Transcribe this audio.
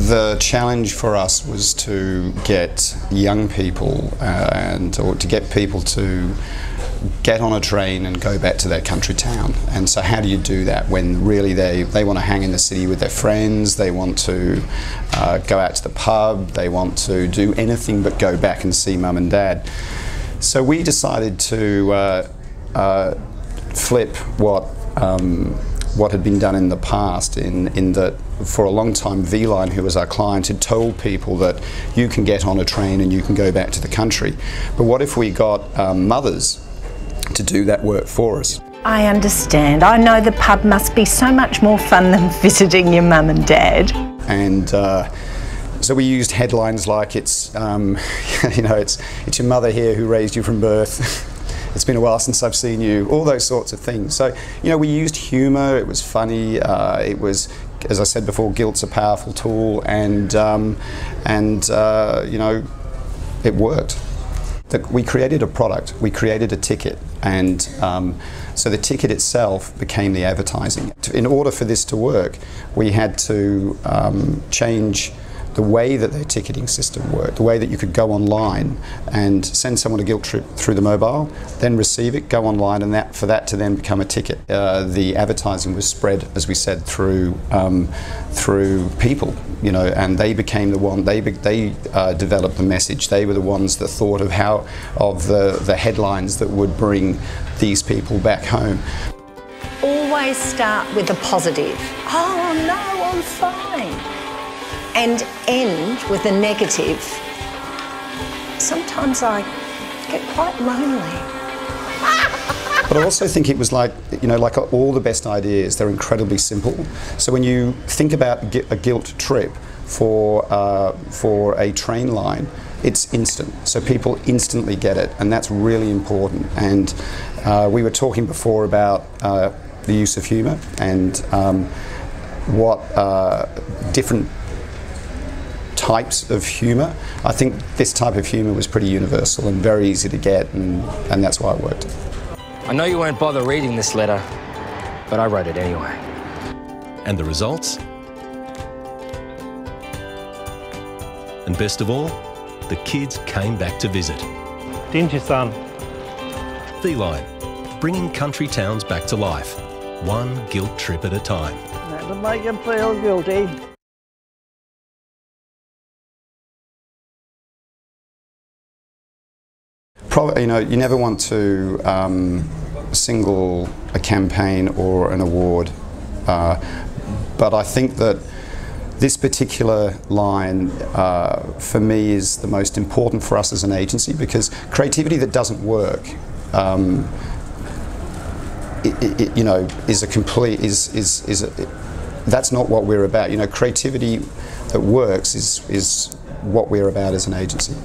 The challenge for us was to get young people or to get people to get on a train and go back to their country town. And so how do you do that when really they want to hang in the city with their friends, they want to go out to the pub, they want to do anything but go back and see mum and dad. So we decided to flip what had been done in the past, in that for a long time V-Line, who was our client, had told people that you can get on a train and you can go back to the country. But what if we got mothers to do that work for us? I understand. I know the pub must be so much more fun than visiting your mum and dad. And so we used headlines like it's your mother here who raised you from birth. It's been a while since I've seen you, all those sorts of things. So, we used humour, it was funny, it was, as I said before, guilt's a powerful tool, and it worked. We created a product, we created a ticket, and so the ticket itself became the advertising. In order for this to work, we had to change the way that their ticketing system worked, the way that you could go online and send someone a guilt trip through the mobile, then receive it, go online, and for that to then become a ticket. The advertising was spread, as we said, through people, and they became the one. They developed the message. They were the ones that thought of the headlines that would bring these people back home. Always start with a positive. Oh no, I'm fine. And end with a negative. Sometimes I get quite lonely. But I also think it was like all the best ideas, they're incredibly simple. So when you think about a guilt trip for a train line, it's instant. So people instantly get it, and that's really important. And we were talking before about the use of humour and what different types of humour. I think this type of humour was pretty universal and very easy to get, and that's why it worked. I know you won't bother reading this letter, but I wrote it anyway. And the results? And best of all, the kids came back to visit. Didn't you, son? V-Line, bringing country towns back to life, one guilt trip at a time. That'll make them feel guilty. Probably, you never want to single a campaign or an award, but I think that this particular line, for me, is the most important for us as an agency, because creativity that doesn't work, that's not what we're about. Creativity that works is what we're about as an agency.